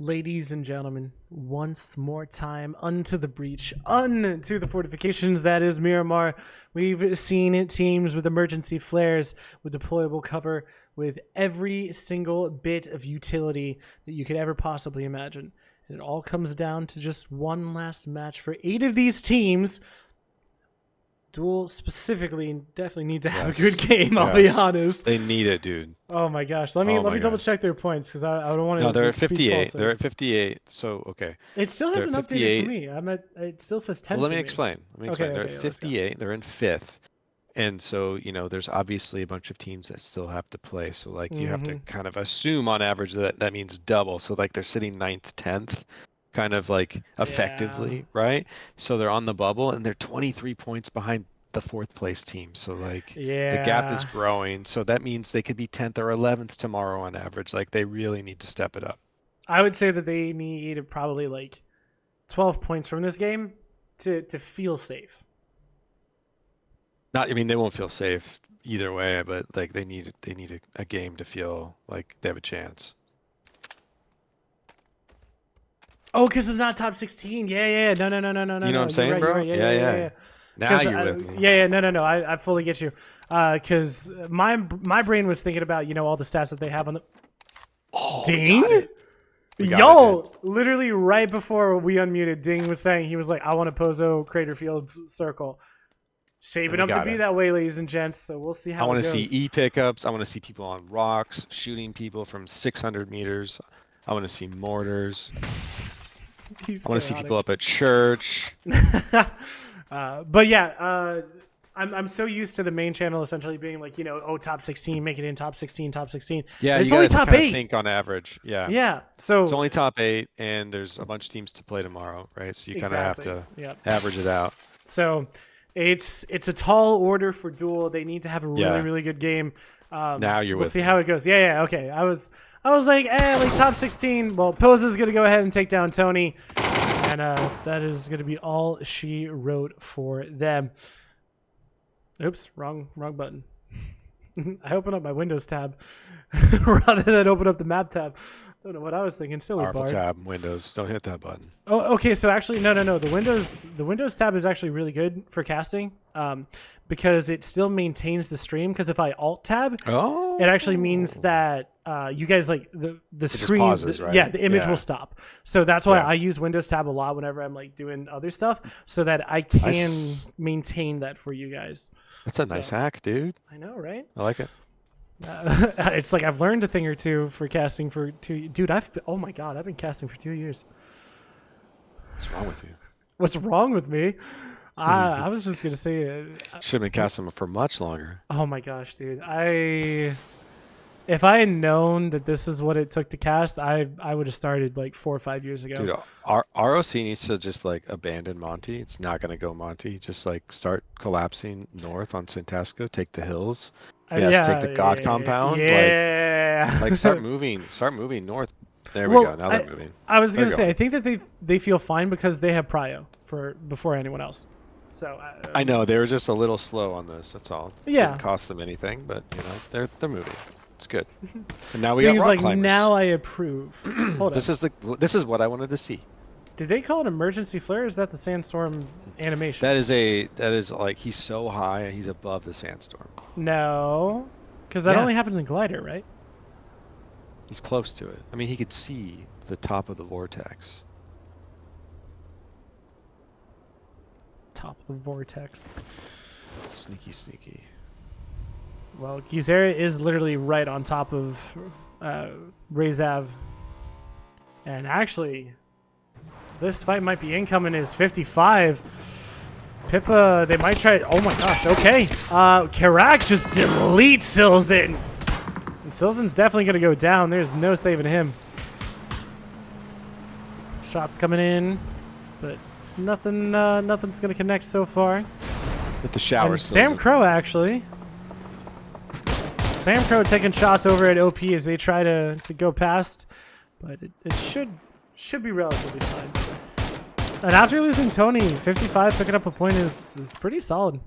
Ladies and gentlemen, once more time, unto the breach, unto the fortifications that is Miramar. We've seen teams with emergency flares, with deployable cover, with every single bit of utility that you could ever possibly imagine. And it all comes down to just one last match for 8 of these teams. Duel specifically definitely need to have a good game, I'll be honest. They need it, dude. Oh my gosh. Let me double check their points because I don't want to. No, they're at 58. They're at 58. So, okay. It still hasn't updated for me. It still says 10. Well, let me explain. They're at 58. They're in 5th. And so, there's obviously a bunch of teams that still have to play. So, like, you have to kind of assume on average that means double. So, like, they're sitting 9th, 10th, kind of like effectively, right? So they're on the bubble and they're 23 points behind the 4th place team. So, like, the gap is growing. So that means they could be 10th or 11th tomorrow on average. Like, they really need to step it up. I would say that they need probably like 12 points from this game to feel safe. They won't feel safe either way, but like they need a game to feel like they have a chance. Oh, because it's not top 16. Yeah. No. You know what I'm saying, right, bro? Right. Yeah. Now you're with me. Yeah. No. I fully get you. Because my brain was thinking about all the stats that they have on the. Oh, Ding. Yo, literally right before we unmuted, Ding was saying he was like, I want a Pozo Crater Fields circle. Shaping up to be that way, ladies and gents. So we'll see how it goes. I want to see E pickups. I want to see people on rocks shooting people from 600 meters. I want to see mortars. I want to see people up at church. But yeah, I'm so used to the main channel essentially being like, top 16, make it in top 16. Yeah, it's you only top 8. Think on average. Yeah. Yeah. So it's only top 8, and there's a bunch of teams to play tomorrow, right? So you kind of have to average it out. So it's a tall order for Duel. They need to have a really good game. Now you're we'll see how it goes. Yeah. Okay. I was like, like top 16. Well, Poza's gonna go ahead and take down Tony, and that is gonna be all she wrote for them. Oops, wrong button. I opened up my Windows tab rather than open up the map tab. Don't know what I was thinking. Silly Powerful bar. tab, Windows. Don't hit that button. Oh, okay. So actually, no. The Windows tab is actually really good for casting, because it still maintains the stream. Because if I Alt tab, it actually means that you guys like the screen. Pauses, right? The image will stop. So that's why I use Windows tab a lot whenever I'm like doing other stuff, so that I can maintain that for you guys. That's a nice hack, dude. I know, right? I like it. It's like I've learned a thing or two for casting for 2. Dude, oh my god, I've been casting for 2 years. What's wrong with you? What's wrong with me? I was just gonna say should have been casting for much longer. Oh my gosh, dude! If I had known that this is what it took to cast, I would have started like 4 or 5 years ago. Dude, ROC needs to just like abandon Monty. It's not gonna go Monty. Just like start collapsing north on Santasco, take the hills. Take the God compound. Yeah. Like start moving north. There we go. Now they're moving. I was gonna say, I think that they feel fine because they have prio before anyone else. So I know they were just a little slow on this. That's all. Yeah. Didn't cost them anything, but they're moving. It's good. And now we got rock like climbers. Now I approve. Hold this on. This is what I wanted to see. Did they call it emergency flare? Or is that the sandstorm animation? That is like he's so high, he's above the sandstorm. No, because that only happens in glider, right? He's close to it. I mean, he could see the top of the vortex. Top of the vortex. Sneaky. Well, Gizera is literally right on top of Rezav. And actually, this fight might be incoming is 55. Pippa, they might try. Oh my gosh, okay. Karak just deletes Silzen. And Silzen's definitely going to go down. There's no saving him. Shots coming in, but nothing's going to connect so far. With the shower. Sam Crow, actually. Sam Crow taking shots over at OP as they try to go past, but it should be relatively fine. And after losing Tony, 55 picking up a point is pretty solid.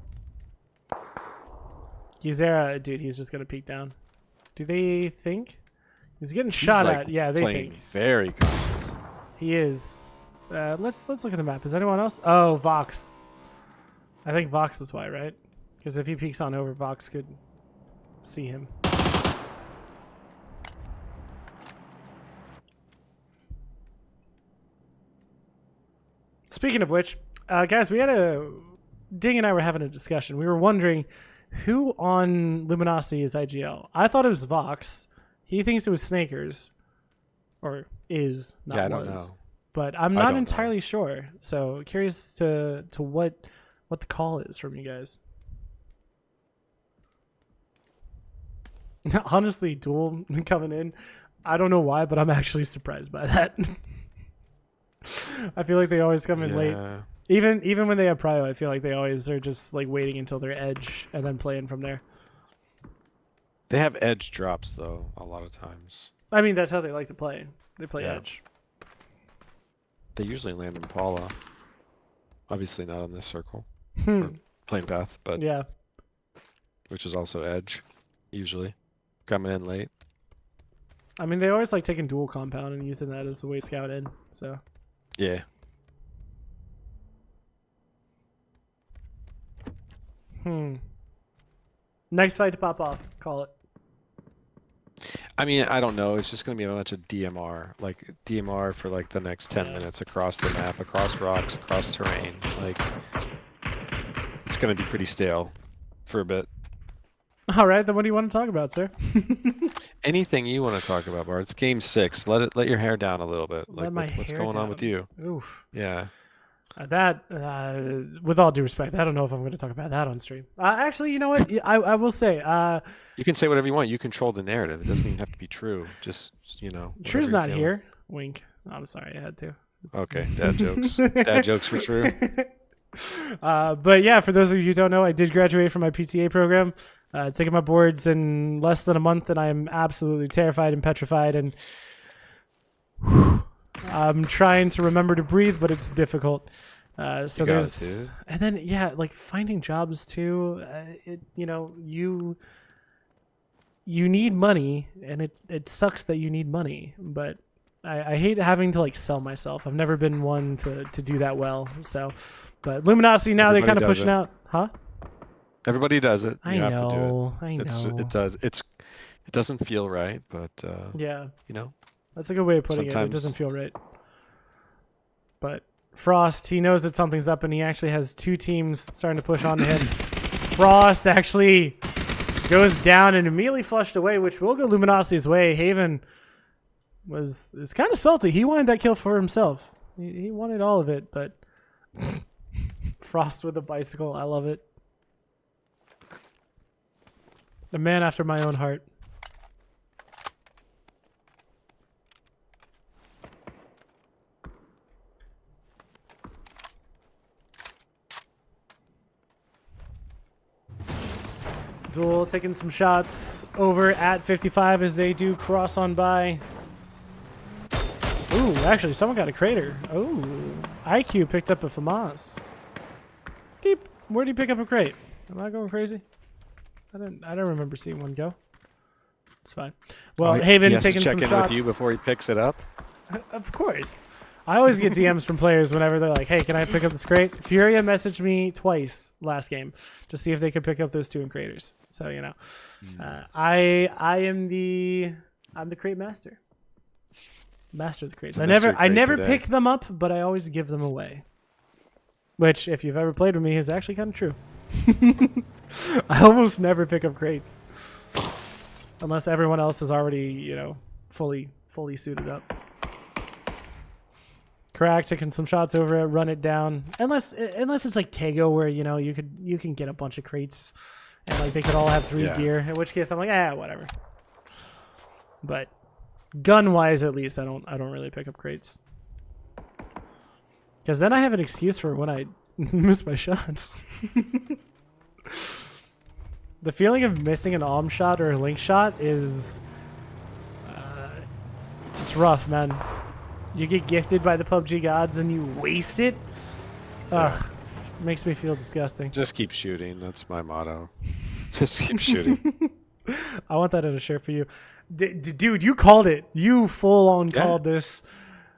Gizera, dude, he's just gonna peek down. Do they think? He's getting shot at. Yeah, they think. Very cautious. he is. Let's look at the map. Is anyone else? Oh, Vox. I think Vox is why, right? Because if he peeks on over, Vox could see him. Speaking of which, guys, Ding and I were having a discussion. We were wondering who on Luminosity is IGL. I thought it was Vox. He thinks it was Snakers, or is, not yeah, I was. don't know. But I'm not entirely sure. So curious to what the call is from you guys. Honestly, Duel coming in, I don't know why, but I'm actually surprised by that. I feel like they always come in late. Even when they have prio, I feel like they always are just like waiting until they're edge and then playing from there. They have edge drops though a lot of times. I mean, that's how they like to play. They play edge. They usually land in Paula. Obviously not on this circle. Or plane path, but yeah. Which is also edge, usually. Coming in late. I mean, they always like taking dual compound and using that as a way to scout in, so. Yeah. Next fight to pop off. Call it. I mean, I don't know. It's just going to be a bunch of DMR. Like, DMR for, like, the next 10 minutes across the map, across rocks, across terrain. Like, it's going to be pretty stale for a bit. All right, then what do you want to talk about, sir? Anything you want to talk about, Bart. It's game 6. Let your hair down a little bit. Like, what's going on with you? Oof. Yeah. With all due respect, I don't know if I'm going to talk about that on stream. Actually, you know what? I will say. You can say whatever you want. You control the narrative. It doesn't even have to be true. Just, True's not here. Wink. I'm sorry, I had to. Okay, dad jokes. Dad jokes for True. But yeah, for those of you who don't know, I did graduate from my PTA program. Taking my boards in less than a month, and I am absolutely terrified and petrified. And I'm trying to remember to breathe, but it's difficult. So there's, and then like finding jobs too. You need money, and it sucks that you need money. But I hate having to like sell myself. I've never been one to do that well. So, but Luminosity now they're kind of pushing out, huh? Everybody does it. I know. It does. It doesn't feel right, but yeah, that's a good way of putting it. It doesn't feel right. But Frost, he knows that something's up, and he actually has 2 teams starting to push onto him. Frost actually goes down and immediately flushed away, which will go Luminosity's way. Haven is kind of salty. He wanted that kill for himself. He wanted all of it, but Frost with a bicycle. I love it. The man after my own heart. Duel taking some shots over at 55 as they do cross on by. Ooh, actually, someone got a crater. Ooh, IQ picked up a FAMAS. Where did he pick up a crate? Am I going crazy? I don't remember seeing one go. It's fine. Well, Haven taking some shots. Check in with you before he picks it up. Of course. I always get DMs from players whenever they're like, "Hey, can I pick up this crate?" Furia messaged me twice last game to see if they could pick up those 2 in craters. So I am the crate master. Master of the crates. I never pick them up, but I always give them away. Which, if you've ever played with me, is actually kind of true. I almost never pick up crates unless everyone else is already, fully suited up. Crack taking some shots over it, run it down. Unless it's like Tego where you can get a bunch of crates and like they could all have 3 gear. In which case I'm like, whatever. But gun wise, at least I don't really pick up crates because then I have an excuse for when I miss my shots. The feeling of missing an alm shot or a link shot is it's rough, man. You get gifted by the PUBG gods and you waste it. Ugh, makes me feel disgusting. Just keep shooting. That's my motto. Just keep shooting. I want that in a shirt for you. Dude, you called it. You full on called this.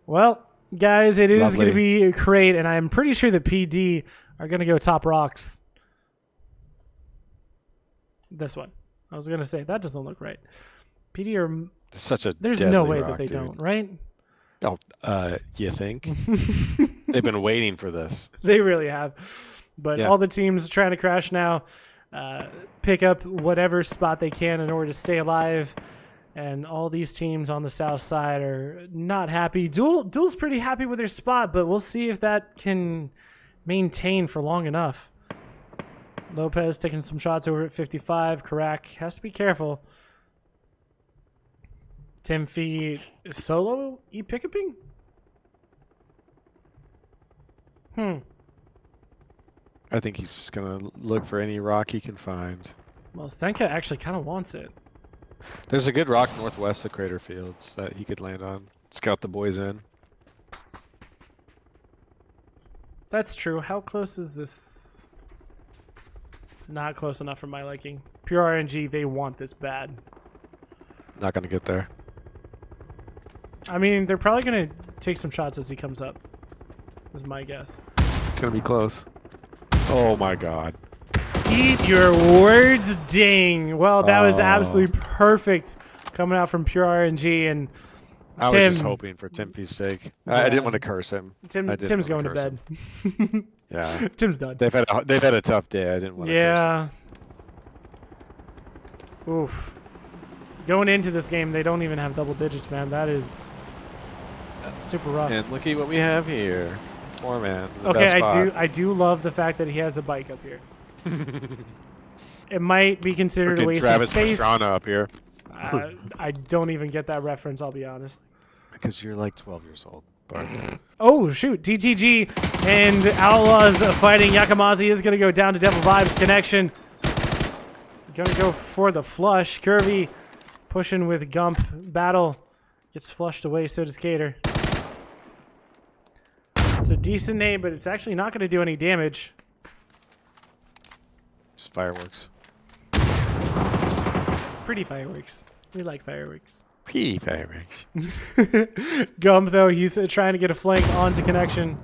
Well, Guys, it is going to be great, and I'm pretty sure the PD are going to go top rocks. This one. I was going to say, that doesn't look right. PD are... Such a There's no way rock, that they dude. don't, right? Oh, you think? They've been waiting for this. They really have. But all the teams trying to crash now, pick up whatever spot they can in order to stay alive. And all these teams on the south side are not happy. Duel's pretty happy with their spot, but we'll see if that can maintain for long enough. Lopez taking some shots over at 55. Karak has to be careful. Timfy solo e-pickuping? I think he's just going to look for any rock he can find. Well, Senka actually kind of wants it. There's a good rock northwest of Crater Fields that he could land on. Scout the boys in. That's true. How close is this? Not close enough for my liking. Pure RNG, they want this bad. Not going to get there. I mean, they're probably going to take some shots as he comes up. Is my guess. It's going to be close. Oh my god. Eat your words, ding. Well, that was absolutely perfect coming out from Pure RNG. And I was just hoping for Timfy's sake. I didn't want to curse him. Tim's going to bed. Yeah. Tim's done. They've had a tough day. I didn't want to curse him. Oof. Going into this game, they don't even have double digits, man. That is super rough. And look at what we have here. 4-man. Okay, I do love the fact that he has a bike up here. It might be considered a waste Travis of space. Pastrana up here. I don't even get that reference, I'll be honest. Because you're like 12 years old. Oh, shoot. DTG and Outlaws fighting. Yakamazi is going to go down to Devil Vibes connection. Going to go for the flush. Curvy pushing with Gump. Battle gets flushed away, so does Cater. It's a decent name, but it's actually not going to do any damage. Just fireworks. Pretty fireworks. We like fireworks. Pretty fireworks. Gump, though, he's trying to get a flank onto connection.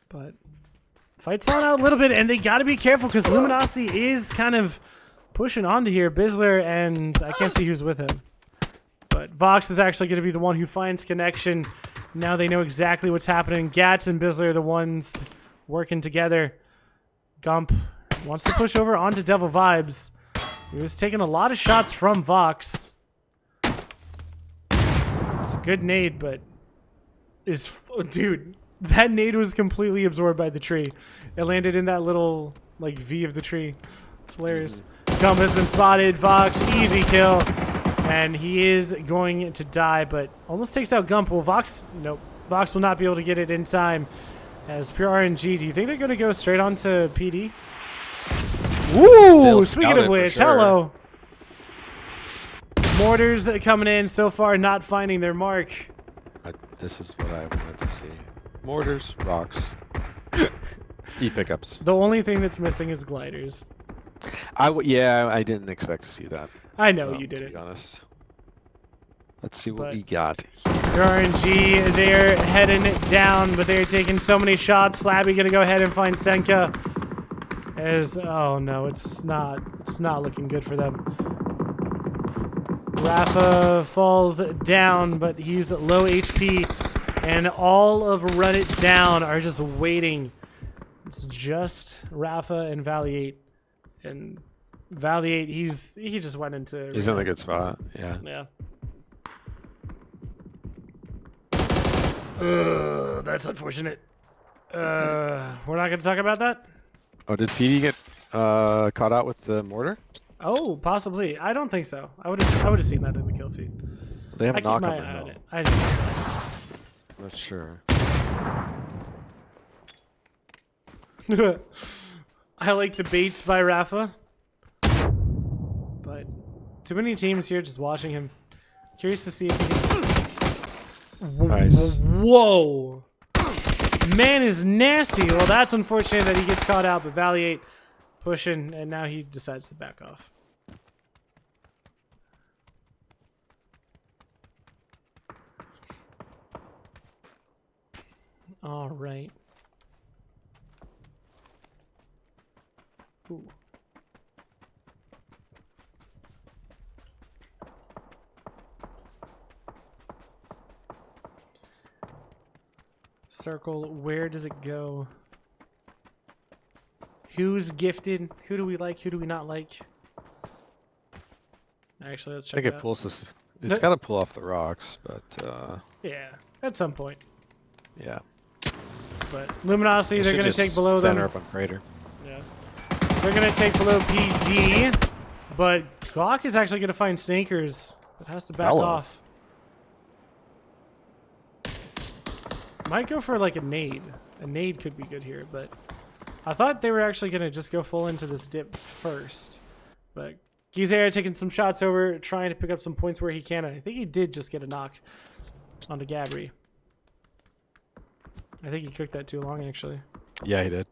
But fight's on out a little bit, and they got to be careful because Luminosity is kind of pushing onto here. Bizzler, and I can't see who's with him. But Vox is actually going to be the one who finds connection. Now they know exactly what's happening. Gats and Bizzler are the ones working together. Gump wants to push over onto Devil Vibes. He was taking a lot of shots from Vox. It's a good nade, but dude, that nade was completely absorbed by the tree. It landed in that little like V of the tree. It's hilarious. Gump has been spotted. Vox, easy kill. And he is going to die, but almost takes out Gump. Well, Vox, nope. Vox will not be able to get it in time. As Pure RNG, do you think they're going to go straight on to PD? Ooh, speaking of which, hello. Mortars coming in so far, not finding their mark. This is what I wanted to see. Mortars, rocks, e-pickups. The only thing that's missing is gliders. Yeah, I didn't expect to see that. I know you didn't. To be honest. Let's see what we got. RNG, they're heading down, but they're taking so many shots. Slabby gonna go ahead and find Senka. Oh no, it's not looking good for them. Rafa falls down, but he's low HP, and all of Run It Down are just waiting. It's just Rafa and Valiate, and Valiate, he just went into. He's in a good spot. Yeah. Yeah. That's unfortunate. We're not going to talk about that. Oh, did PD get caught out with the mortar? Oh, possibly. I don't think so. I would have seen that in the kill feed. They have a knock on it. I didn't think so. Not sure. I like the baits by Rafa, but too many teams here just watching him. Curious to see if he can. Nice. Whoa. Man is nasty. Well, that's unfortunate that he gets caught out, but Valiate pushing, and now he decides to back off. All right. Ooh. Circle, where does it go? Who's gifted? Who do we like? Who do we not like? Actually, let's check I think it out. pulls this. It's got to pull off the rocks, but yeah, at some point. Yeah. But Luminosity, they're going to take below them. Center up on Crater. Yeah. They're going to take below PD, but Glock is actually going to find Snakers. It has to back off. Might go for like a nade. A nade could be good here, but I thought they were actually going to just go full into this dip first. But Gizera taking some shots over, trying to pick up some points where he can. And I think he did just get a knock onto Gabri. I think he cooked that too long, actually. Yeah, he did.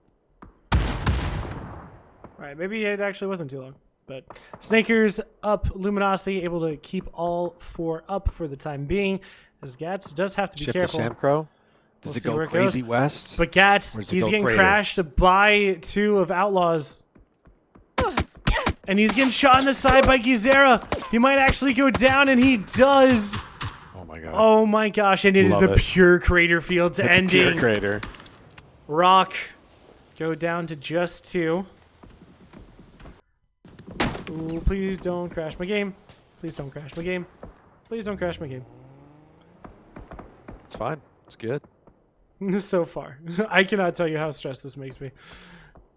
Right, maybe it actually wasn't too long. But Snakers up, Luminosity able to keep all four up for the time being. As Gats does have to be careful. To Shamcrow. Does it go crazy west? But Gats, he's getting crashed by two of Outlaws. And he's getting shot in the side by Gizera. He might actually go down, and he does. Oh my god. Oh my gosh, and it is a pure Crater Fields ending. Pure Crater. Rock go down to just 2. Ooh, please don't crash my game. Please don't crash my game. Please don't crash my game. It's fine. It's good. So far. I cannot tell you how stressed this makes me.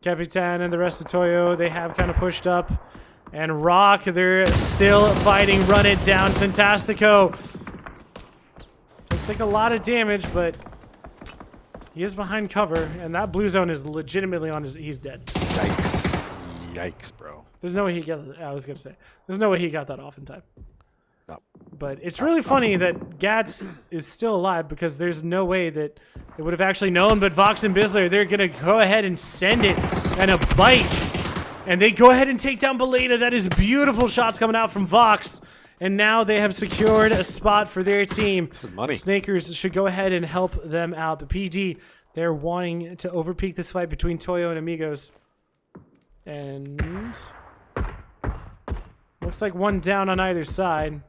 Capitan and the rest of Toyo, they have kind of pushed up. And Rock, they're still fighting. Run it down. Fantastico. Let's take a lot of damage, but he is behind cover. And that blue zone is legitimately on his... He's dead. Yikes. Yikes, bro. There's no way he got... I was going to say. There's no way he got that off in time. No. But it's really funny that Gats is still alive because there's no way that they would have actually known. But Vox and Bizzler, they're going to go ahead and send it and a bite. And they go ahead and take down Beleda. That is beautiful shots coming out from Vox. And now they have secured a spot for their team. This is money. Snakers should go ahead and help them out. But PD, they're wanting to overpeak this fight between Toyo and Amigos. And looks like one down on either side.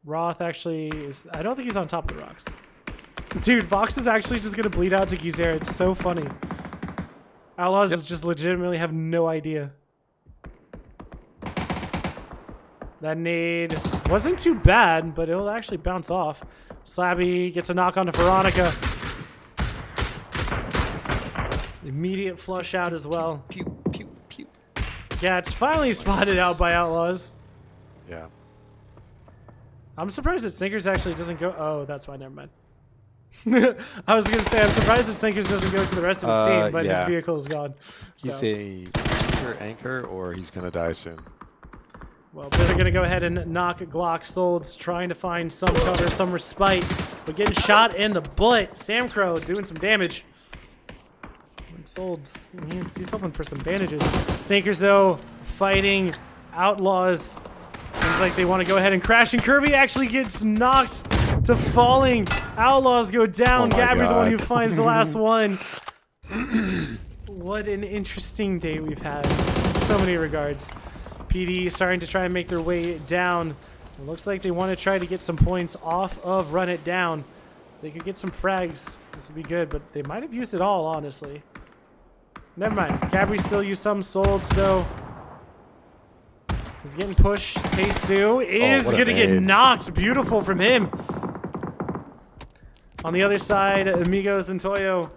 Roth actually is... I don't think he's on top of the rocks. Dude, Vox is actually just going to bleed out to Gizera. It's so funny. Outlaws just legitimately have no idea. That nade wasn't too bad, but it'll actually bounce off. Slabby gets a knock onto Veronica. Immediate flush out as well. Pew, pew, pew. Gats finally spotted out by Outlaws. Yeah. I'm surprised that Snickers actually doesn't go... Oh, that's fine. Never mind. I was going to say, I'm surprised that Snickers doesn't go to the rest of his team, but his vehicle is gone. So. He's a anchor, or he's going to die soon. Well, they're going to go ahead and knock Glock. Solds trying to find some cover, some respite, but getting shot in the butt. Sam Crow doing some damage. And Solds, he's hoping for some bandages. Snickers, though, fighting Outlaws. Seems like they want to go ahead and crash, and Kirby actually gets knocked to falling. Outlaws go down. Gabby, the one who finds the last one. What an interesting day we've had in so many regards. PD starting to try and make their way down. It looks like they want to try to get some points off of Run It Down. They could get some frags. This would be good, but they might have used it all, honestly. Never mind. Gabby still used some. Solds, though. He's getting pushed. K-Stu is going to get knocked. Beautiful from him. On the other side, Amigos and Toyo.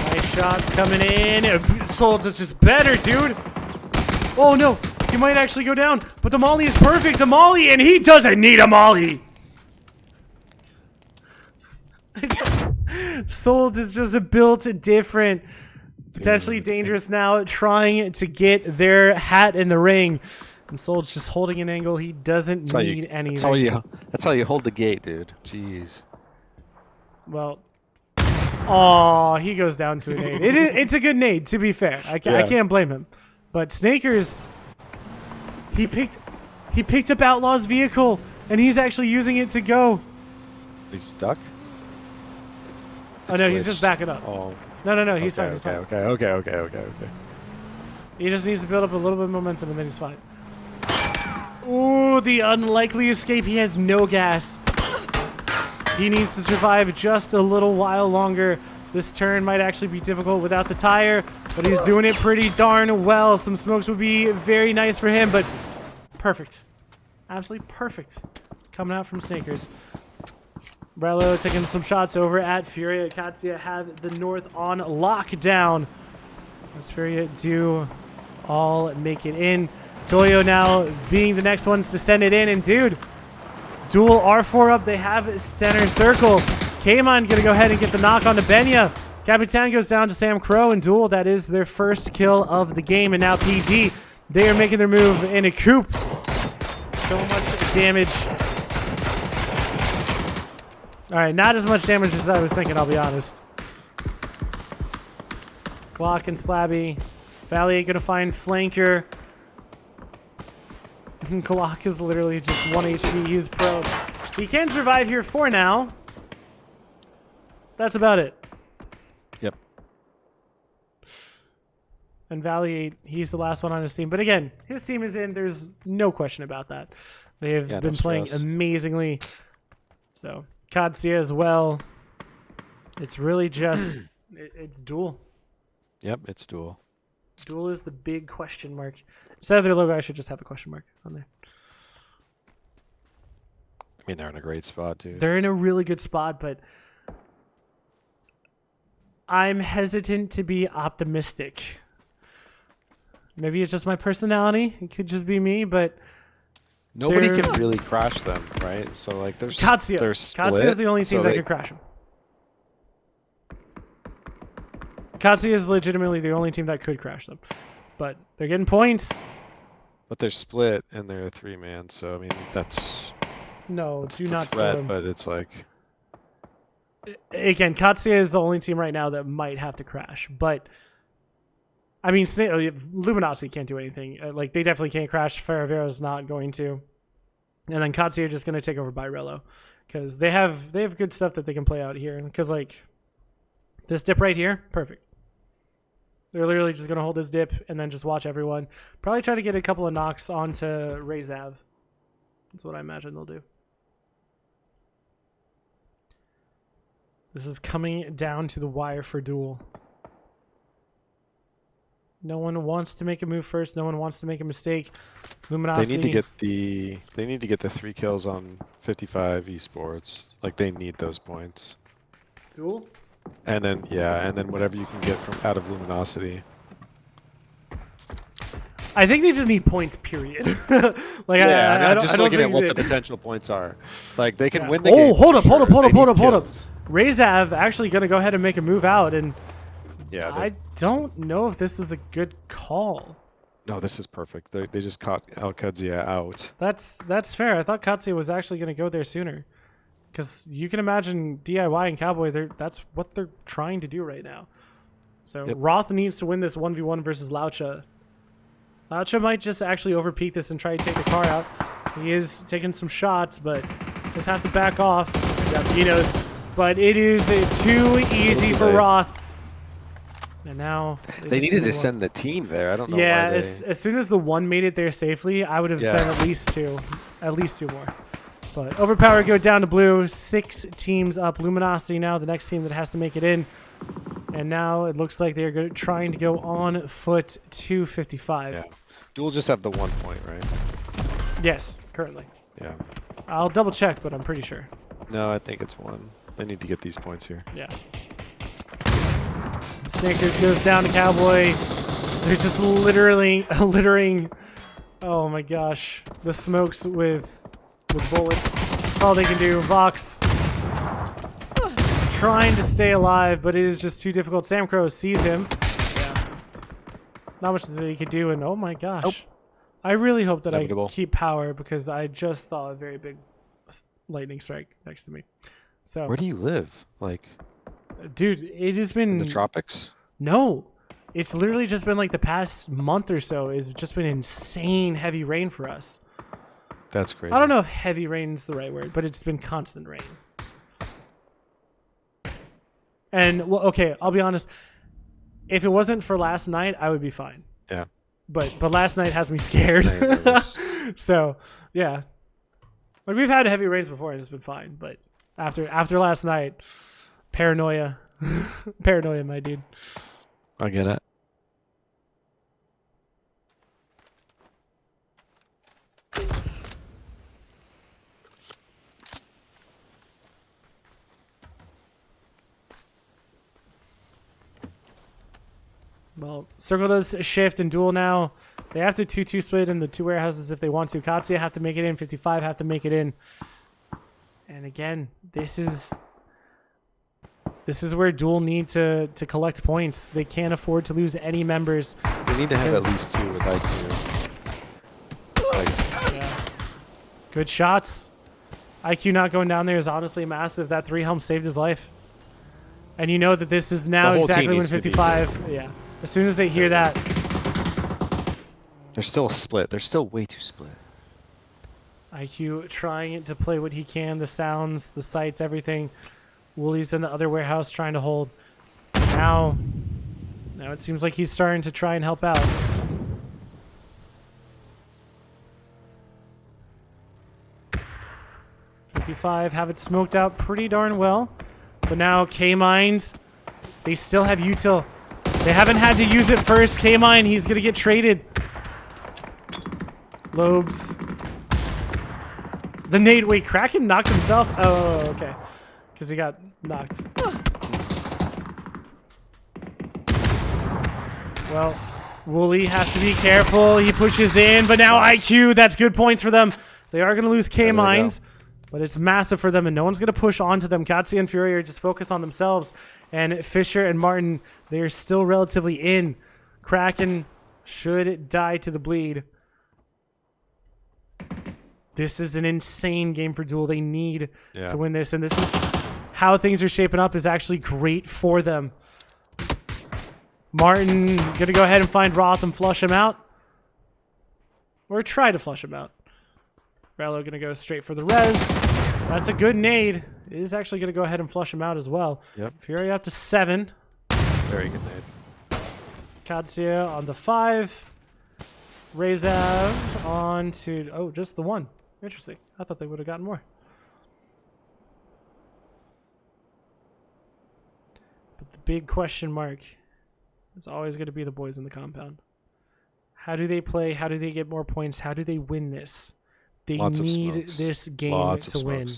Nice shots coming in. Solds is just better, dude. Oh, no. He might actually go down. But the molly is perfect. The molly, and he doesn't need a molly. Solds is just built different. Potentially dangerous now, trying to get their hat in the ring. And Sol's just holding an angle. He doesn't need anything. That's how you hold the gate, dude. Jeez. Well, oh, he goes down to a nade. It's a good nade, to be fair. I can't blame him. But Snakers, he picked up Outlaw's vehicle, and he's actually using it to go. He's stuck? Oh, no, he's just backing up. Oh. No, he's fine. He's fine. Okay. He just needs to build up a little bit of momentum, and then he's fine. Ooh, the unlikely escape. He has no gas. He needs to survive just a little while longer. This turn might actually be difficult without the tire, but he's doing it pretty darn well. Some smokes would be very nice for him, but perfect. Absolutely perfect. Coming out from Snakers. Rello taking some shots over at Furia. Katsuya have the north on lockdown. As Furia do all make it in. Toyo now being the next ones to send it in. And dude, dual R4 up. They have center circle. Kaimon gonna go ahead and get the knock on to Benya. Capitan goes down to Sam Crow, and dual, that is their first kill of the game. And now PG, they are making their move in a coupe. So much damage. All right, not as much damage as I was thinking, I'll be honest. Glock and Slabby. Valley gonna find flanker. Glock is literally just 1 HP. He's pro. He can survive here for now. That's about it. Yep. And Valley, he's the last one on his team. But again, his team is in. There's no question about that. They have been playing amazingly. So, Katsuya as well. It's really just, it's dual. Yep, it's dual. Dual is the big question mark. Instead of their logo, I should just have a question mark on there. I mean, they're in a great spot, dude. They're in a really good spot, but I'm hesitant to be optimistic. Maybe it's just my personality. It could just be me, but nobody can really crash them, right? So like, they're split. Katsuya is the only team that could crash them. Katsuya is legitimately the only team that could crash them, but they're getting points. But they're split and they're a 3-man, so I mean that's do not threat, but it's like, again, Katsuya is the only team right now that might have to crash, but I mean, Luminosity can't do anything. Like, they definitely can't crash. Ferravera's not going to. And then Katsuya are just going to take over by Rello. Because they have good stuff that they can play out here. Because, like, this dip right here, perfect. They're literally just going to hold this dip and then just watch everyone. Probably try to get a couple of knocks onto Rezav. That's what I imagine they'll do. This is coming down to the wire for duel. No one wants to make a move first. No one wants to make a mistake. Luminosity. They need to get the 3 kills on 55 esports. Like, they need those points. Duel? And then whatever you can get from out of Luminosity. I think they just need points, period. Like, yeah, I don't just looking at what the potential points are. Like, they can win the game. Hold up. Rezav actually going to go ahead and make a move out, and yeah, I don't know if this is a good call. No, this is perfect. They just caught Katsuya out. That's fair. I thought Katsuya was actually going to go there sooner. Because you can imagine DIY and Cowboy, that's what they're trying to do right now. So Roth needs to win this 1v1 versus Laucha. Laucha might just actually overpeak this and try to take the car out. He is taking some shots, but just have to back off. Yeah, Pinos. But it is too easy for Roth. And now they needed to send the team there. I don't know. Yeah, why as soon as the one made it there safely, I would have sent at least two more. But Overpower go down to blue. 6 teams up. Luminosity now the next team that has to make it in. And now it looks like they're trying to go on foot to 55. Yeah. Duel just have the 1 point, right? Yes, currently. Yeah. I'll double check, but I'm pretty sure. No, I think it's 1. They need to get these points here. Yeah. Snakers goes down to Cowboy. They're just littering. Oh my gosh. The smokes with bullets. That's all they can do. Vox trying to stay alive, but it is just too difficult. Sam Crow sees him. Yeah. Not much that he could do, and oh my gosh. Nope. I really hope that I keep power because I just saw a very big lightning strike next to me. So where do you live? Like, dude, it has been in the tropics? No. It's literally just been like the past month or so. It's just been insane heavy rain for us. That's crazy. I don't know if heavy rain is the right word, but it's been constant rain. And well, okay, I'll be honest. If it wasn't for last night, I would be fine. Yeah. But last night has me scared. So yeah, like we've had heavy rains before and it's been fine. But after last night, paranoia, paranoia, my dude. I get it. Well, Circle does shift and duel now. They have to 2-2 split in the two warehouses if they want to. Katsuya have to make it in. 55 have to make it in. And again, this is where duel need to collect points. They can't afford to lose any members. They need to have at least 2 with IQ. Yeah. Good shots. IQ not going down there is honestly massive. That 3 helm saved his life. And you know that this is now exactly when 55. Yeah. As soon as they hear that. They're still a split. They're still way too split. IQ trying to play what he can. The sounds, the sights, everything. Woolie's in the other warehouse trying to hold. Now it seems like he's starting to try and help out. .55 have it smoked out pretty darn well. But now K-Mines, they still have util. They haven't had to use it first. K-Mine, he's going to get traded. Lobes. The nade. Wait, Kraken knocked himself? Oh, okay. Because he got knocked. Well, Wooly has to be careful. He pushes in, but now IQ, that's good points for them. They are going to lose K-Mines. But it's massive for them, and no one's going to push onto them. Katsuya and Fury are just focused on themselves. And Fisher and Martin, they are still relatively in. Kraken should die to the bleed. This is an insane game for Duel. They need to win this, and this is how things are shaping up is actually great for them. Martin going to go ahead and find Roth and flush him out. Or try to flush him out. Rallo going to go straight for the res. That's a good nade. It is actually going to go ahead and flush him out as well. Yep. Fury up to 7. Very good nade. Katsuya on the 5. Rezav on to... Oh, just the 1. Interesting. I thought they would have gotten more. But the big question mark is always going to be the boys in the compound. How do they play? How do they get more points? How do they win this? They need this game to win.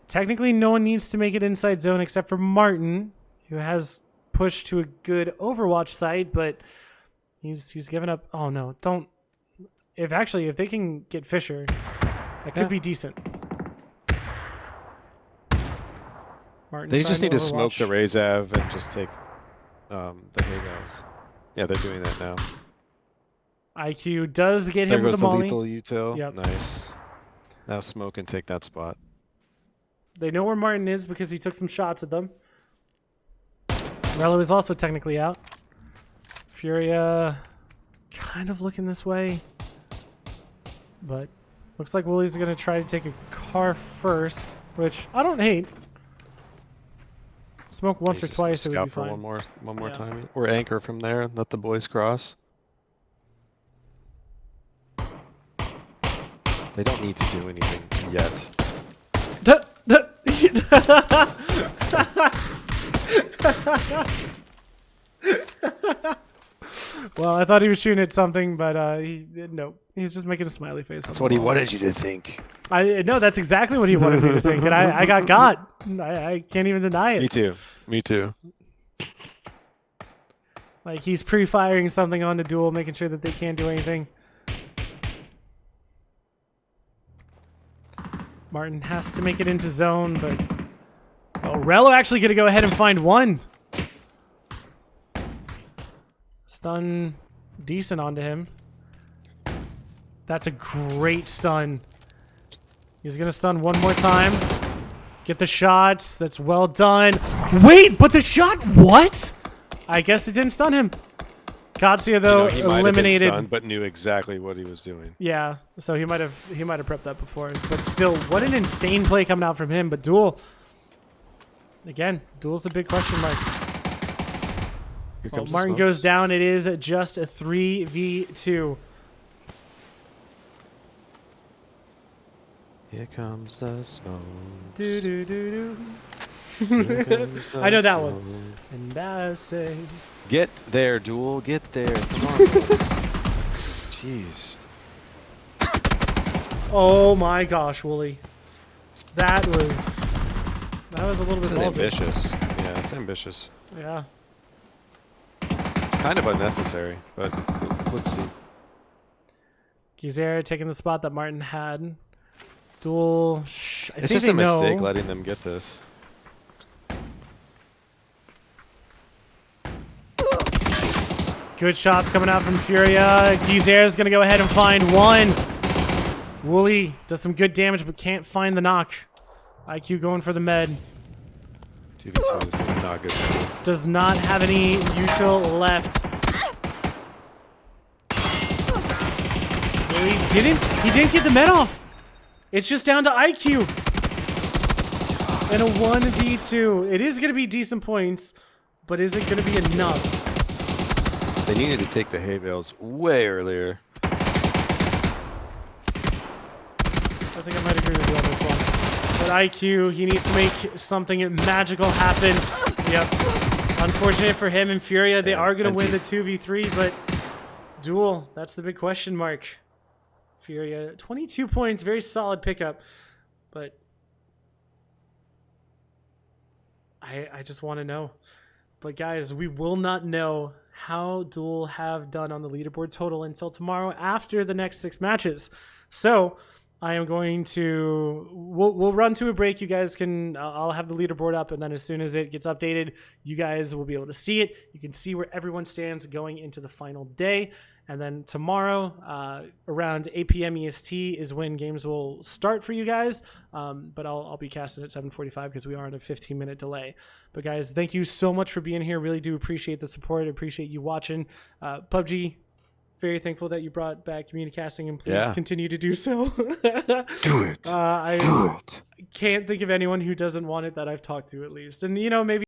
Technically, no one needs to make it inside zone except for Martin, who has pushed to a good Overwatch site, but he's given up. Oh no, don't. If they can get Fisher, that could be decent. Martin, they just need to smoke the Rezav and just take the Hay-Guys. Yeah, they're doing that now. IQ does get him with the molly. There goes the lethal util. Yep. Nice. Now smoke and take that spot. They know where Martin is because he took some shots at them. Rello is also technically out. Furia kind of looking this way. But looks like Woolie's going to try to take a car first, which I don't hate. Smoke once or twice, it would be fine. One more time. Or anchor from there. Let the boys cross. They don't need to do anything yet. Well, I thought he was shooting at something, but no. He's just making a smiley face. That's what he wanted you to think. No, that's exactly what he wanted me to think, and I got. I can't even deny it. Me too. Me too. Like, he's pre-firing something on the duel, making sure that they can't do anything. Martin has to make it into zone, but... Oh, Rello actually going to go ahead and find 1. Stun decent onto him. That's a great stun. He's going to stun one more time. Get the shots. That's well done. Wait, but the shot... What? I guess it didn't stun him. Katsuya, though, he eliminated. Might have been stunned, but knew exactly what he was doing. Yeah, so he might have prepped that before. But still, what an insane play coming out from him. But Duel, Again, Duel's a big question mark. Well, Martin goes down. It is just a 3v2. Here comes the smoke. Do do do do. I know that one. And I say, get there, Duel. Get there. Come on, folks. Jeez. Oh my gosh, Wooly. That was a little bit This is ballsy. ambitious. Yeah, it's ambitious. Yeah. Kind of unnecessary, but let's see. Gizera taking the spot that Martin had. Duel. It's just a mistake letting them get this. Good shots coming out from Furia. Gizera's going to go ahead and find one. Wooly does some good damage, but can't find the knock. IQ going for the med. 2v2, this is not good. Does not have any util left. Wooly he didn't get the med off. It's just down to IQ. And a 1v2. It is going to be decent points, but is it going to be enough? They needed to take the hay bales way earlier. I think I might agree with you on this one. But IQ, he needs to make something magical happen. Yep. Unfortunate for him and Furia. They are going to win the 2v3, but Duel, that's the big question mark. Furia, 22 points, very solid pickup. But I just want to know. But guys, we will not know how Duel have done on the leaderboard total until tomorrow after the next 6 matches. So I am going to, we'll run to a break. You guys can, I'll have the leaderboard up, and then as soon as it gets updated, you guys will be able to see it. You can see where everyone stands going into the final day. And then tomorrow, around 8 p.m. EST is when games will start for you guys. But I'll be casting at 7:45 because we are on a 15-minute delay. But guys, thank you so much for being here. Really do appreciate the support. I appreciate you watching. PUBG, very thankful that you brought back community casting, and please continue to do so. Do it. I do it. can't think of anyone who doesn't want it that I've talked to, at least. And, you know, maybe